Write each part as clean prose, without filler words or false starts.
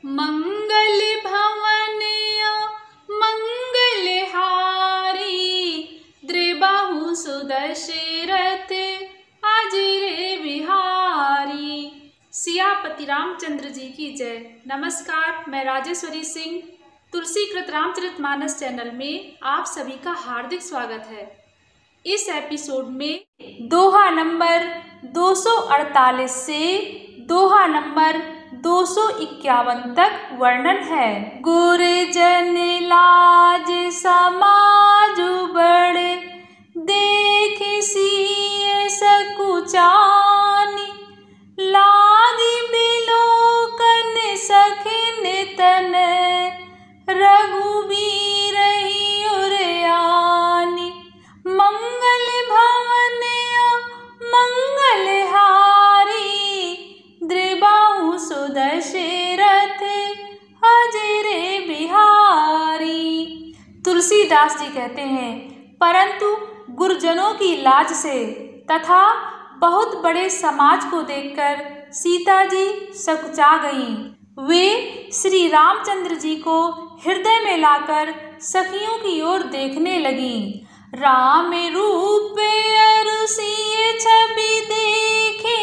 मंगल भवनय मंगलहारी द्रिबाहु सुदशरथ अजय बिहारी। सियापति रामचंद्र जी की जय। नमस्कार, मैं राजेश्वरी सिंह तुलसीकृत रामचरितमानस चैनल में आप सभी का हार्दिक स्वागत है। इस एपिसोड में दोहा नंबर 248 से दोहा नंबर 251 तक वर्णन है। गुरजन लाज समाज बड़ देख सिय सकुचानी लागी बिलोकन सखिन तन रघुबीर उरयानी। मंगल भवन मंगलहारी द्रिबाहु सुदशरथ अजय बिहारी। तुलसीदास जी कहते हैं, परंतु गुरुजनों की लाज से तथा बहुत बड़े समाज को देखकर सीता जी सकुचा गईं। वे श्री रामचंद्र जी को हृदय में लाकर सखियों की ओर देखने लगीं। राम रूप अरु सिय छवि देखे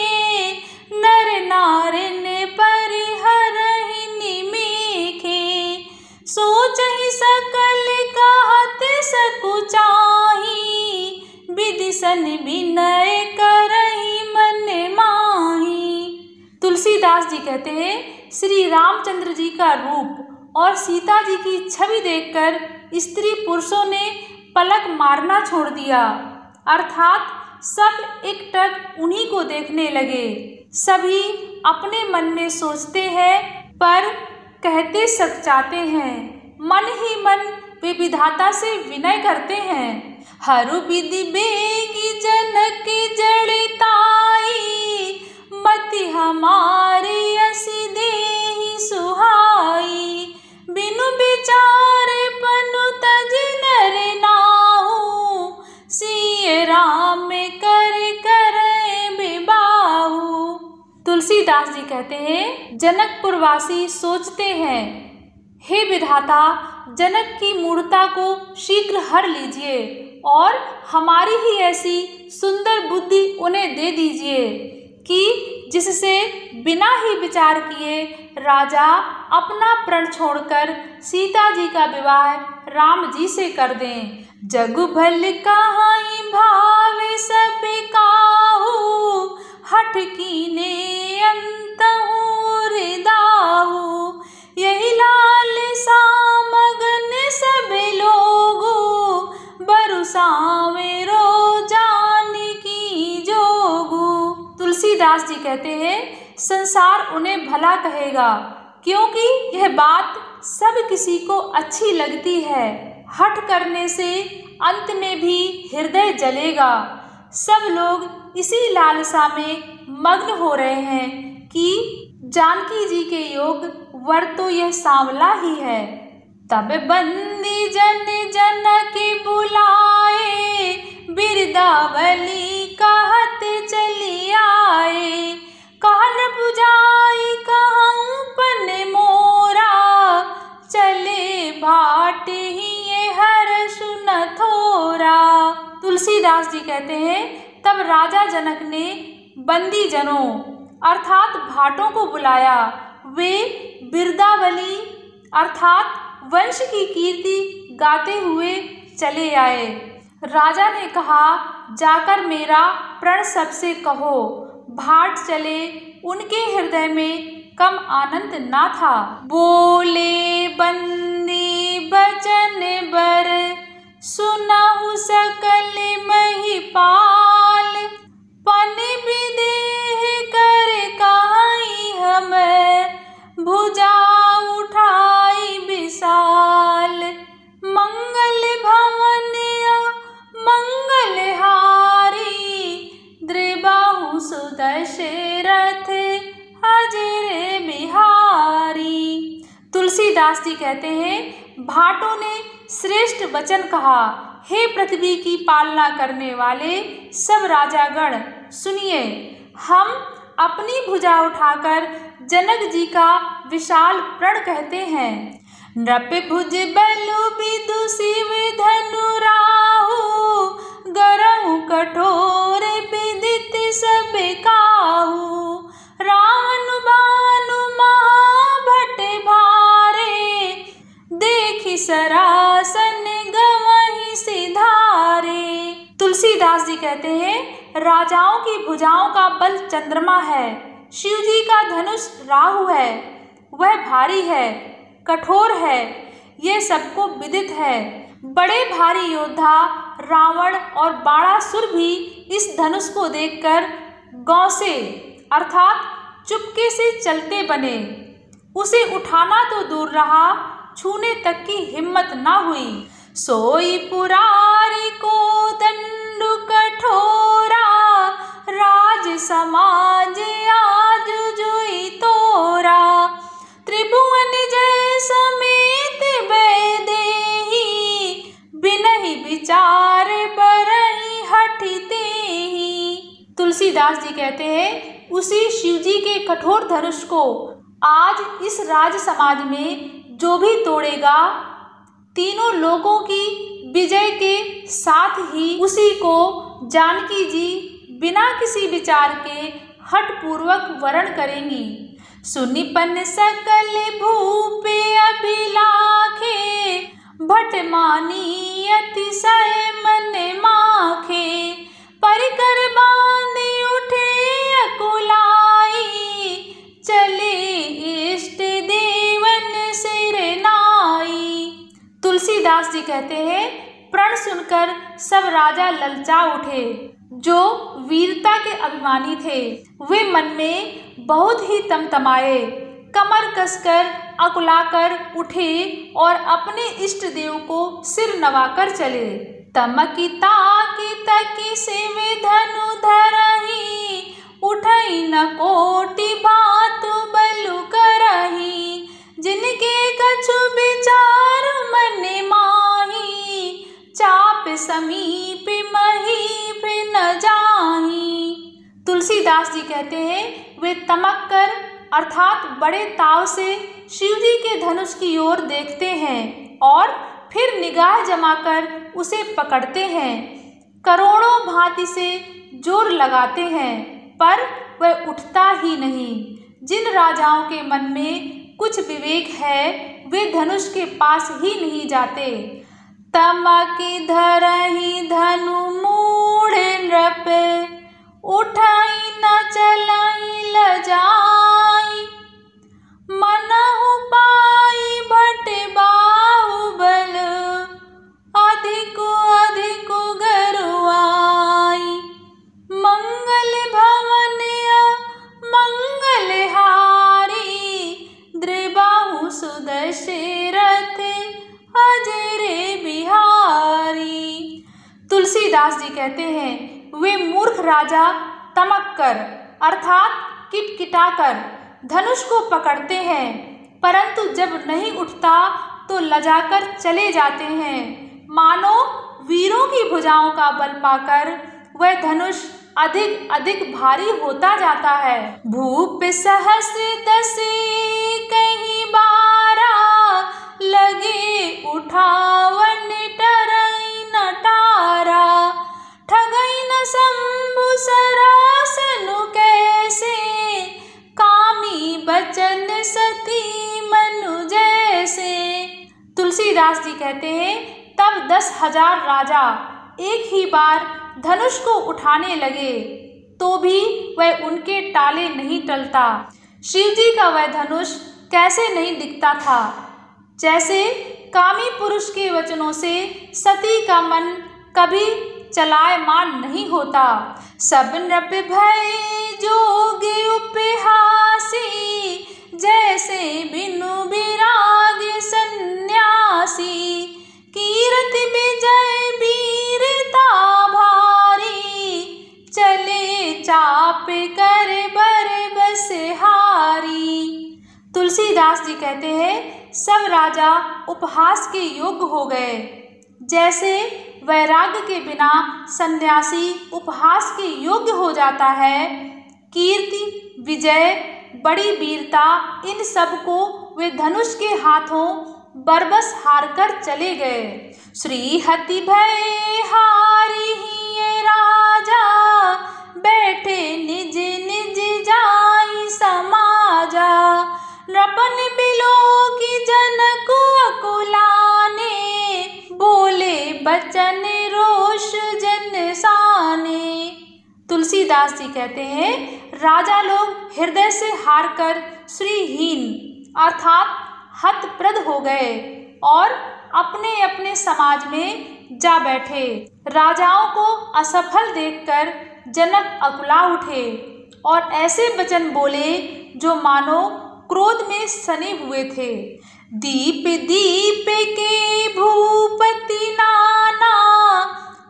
नर नारिन परिहरहि निमेखे। सोचहि सकल कहत सकुचाही विधि सन विनय करहि मन माही। तुलसीदास जी कहते हैं, श्री रामचंद्र जी का रूप और सीता जी की छवि देखकर स्त्री पुरुषों ने पलक मारना छोड़ दिया, अर्थात सब एकटक उन्हीं को देखने लगे। सभी अपने मन में सोचते हैं पर कहते सकचाते हैं। मन ही मन वे विधाता से विनय करते हैं। हरु विधि बेगी जनक जड़ताई मति हमारी असी देहि सुहाई। बिनु विचारे पनु तज नर नाहु सिय राम कर करे बिबाहु। तुलसीदास जी कहते हैं, जनकपुर वासी सोचते हैं, हे विधाता जनक की मूढ़ता को शीघ्र हर लीजिए और हमारी ही ऐसी सुंदर बुद्धि उन्हें दे दीजिए कि जिससे बिना ही विचार किए राजा अपना प्रण छोड़कर सीता जी का विवाह राम जी से कर दें। जग भल कहाई भावे सब काहू हठ कीने अंतहु हृदाहु। यही लाल सामगन सब लोगो बरुसावे रो जानकी जोगु। तुलसीदास जी कहते हैं, संसार उन्हें भला कहेगा क्योंकि यह बात सब किसी को अच्छी लगती है। हठ करने से अंत में भी हृदय जलेगा। सब लोग इसी लालसा में मग्न हो रहे हैं कि जानकी जी के योग वर तो यह सांवला ही है। तब बंदी जन जनक बुलाए बिरदावली कहत चली आए। कहन बुझाई कहूँ पन मोरा चले भाट ही ये हर सुन थोरा। तुलसीदास जी कहते हैं, तब राजा जनक ने बंदी जनों अर्थात भाटों को बुलाया। वे बिरदावली अर्थात वंश की कीर्ति गाते हुए चले आए। राजा ने कहा, जाकर मेरा प्रण सबसे कहो। भाट चले, उनके हृदय में कम आनंद ना था। बोले बंदी बचन बर सुनाहु सकल महिपाल। पन विदेह कर काई हम भुजा उठाई विशाल। मंगल भवन मंगलहारी द्रिबाहु सुदशरथ अजय बिहारी। तुलसीदास जी कहते हैं, भाटों ने श्रेष्ठ वचन कहा। हे पृथ्वी की पालना करने वाले सब राजागण सुनिए, हम अपनी भुजा उठाकर जनक जी का विशाल प्रण कहते हैं। नृप भुज बलु विदुषी धनु राहु, गरहु कठोर विदित सब काहू। रावण बानु महाभट भारे, देखि सरासन गवहि सिधारे। तुलसीदास जी कहते हैं, राजाओं की भुजाओं का बल चंद्रमा है, शिव जी का धनुष राहु है, वह भारी है, कठोर है, ये सबको विदित है। बड़े भारी योद्धा रावण और बाणासुर भी इस धनुष को देखकर गौ से अर्थात चुपके से चलते बने। उसे उठाना तो दूर रहा, छूने तक की हिम्मत न हुई। सोई पुरारी को दंडु कठोरा, राज समाज आज जोई तोरा। त्रिभुवन जय समेत वैदेही, बिनहि विचार बरहि हठि तेहि। तुलसीदास जी कहते हैं, उसी शिवजी के कठोर धनुष को आज इस राज समाज में जो भी तोड़ेगा, तीनों लोगों की विजय के साथ ही उसी को जानकी जी बिना किसी विचार के हठ पूर्वक वरण करेंगी। सुनिपन सकल भूप अभिलाखे, भट मानी अतिशय मन माखे। परिकर बांधे उठे अकुलाई, चले इष्ट देवन सिर नाई। तुलसीदास जी कहते हैं, प्रण सुनकर सब राजा ललचा उठे। जो वीरता के अभिमानी थे वे मन में बहुत ही तमतमाए, कमर कसकर अकुलाकर उठे और अपने इष्ट देव को सिर नवाकर चले। तमकी ताकी तकी से वे धनु धरही, उठई न कोटि बातु बलु करही। जिनके कछु विचार मन माही, चाप समीप महीप न जाही। तुलसीदास जी कहते हैं, वे तमक कर अर्थात बड़े ताव से शिव जी के धनुष की ओर देखते हैं और फिर निगाह जमाकर उसे पकड़ते हैं। करोड़ों भांति से जोर लगाते हैं, पर वह उठता ही नहीं। जिन राजाओं के मन में कुछ विवेक है वे धनुष के पास ही नहीं जाते। तमकी धरहि धनु मूढ़ नृप, उठाई न चलाई लजाई। मनहु पाई भट बाहुबल, अधिक अधिक गरुआई। मंगल भवन मंगल हारी, द्रिबाहु सुदशरथ अजरे बिहारी। तुलसीदास जी कहते हैं, वे मूर्ख राजा तमक कर अर्थात किटकिटाकर धनुष को पकड़ते हैं, परंतु जब नहीं उठता तो लजाकर चले जाते हैं। मानो वीरों की भुजाओं का बल पाकर वह धनुष अधिक अधिक भारी होता जाता है। भूप सहस्र दस कहीं बारा, लगे उठावन टरई न टारा। ठगई न शंभु सरासनु कैसे, कामी बचन सती मनु जैसे। तुलसीदास जी कहते हैं, तब 10,000 राजा एक ही बार धनुष को उठाने लगे, तो भी वह उनके टाले नहीं टलता। शिव जी का वह धनुष कैसे नहीं दिखता था, जैसे कामी पुरुष के वचनों से सती का मन कभी चलायमान नहीं होता। सब नृप भय जोग उपहासी, जैसे बिनु विराग सन्यासी। कीर्ति विजय वीरता भारी, चले चाप कर बर बसहारी। तुलसीदास जी कहते हैं, सब राजा उपहास के योग्य हो गए, जैसे वैराग्य के बिना सन्यासी उपहास के योग्य हो जाता है। कीर्ति, विजय, बड़ी वीरता, इन सब को वे धनुष के हाथों बरबस हार कर चले गए। श्री हति भय हारी हिये राजा, बैठे निज निज जाई समाजा। नृपन बिलो की जनक अकुलाने, बोले बचन रोष जन साने। तुलसीदास जी कहते हैं, राजा लोग हृदय से हार कर श्रीहीन अर्थात हतप्रद हो गए और अपने अपने समाज में जा बैठे। राजाओं को असफल देखकर जनक अकुला उठे और ऐसे वचन बोले जो मानो क्रोध में सने हुए थे। दीप दीप के भूपति नाना,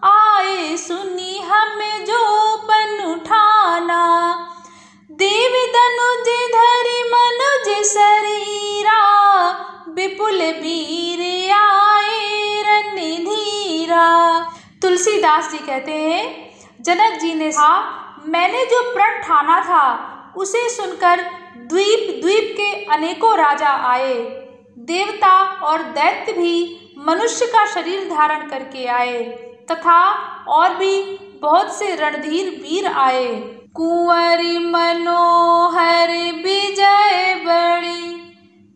आए सुनी हम जो पन उठाना। देव धनुज धरि मनुज शरीरा, विपुल वीर आए रणधीरा। तुलसीदास जी कहते हैं, जनक जी ने कहा, मैंने जो प्रण ठाना था उसे सुनकर द्वीप द्वीप के अनेकों राजा आए। देवता और दैत्य भी मनुष्य का शरीर धारण करके आए तथा और भी बहुत से रणधीर वीर आए। कुंवरी मनोहर विजय बड़ी,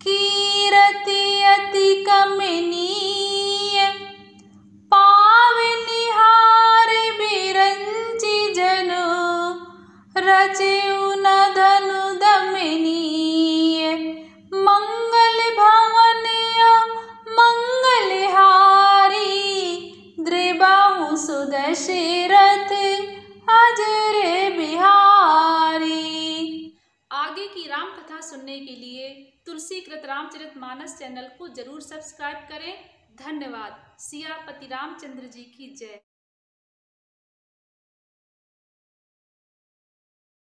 कीरति अति कमनीय। पाव निहार बिरंची जनु, रचेउ न धनु दमनीय। मंगल भवन मंगलहारी, द्रिबाहु सुदशरथ अजर बिहारी। आगे की राम कथा सुनने के लिए तुलसीकृत रामचरितमानस चैनल को जरूर सब्सक्राइब करें। धन्यवाद। सियापति रामचंद्र जी की जय।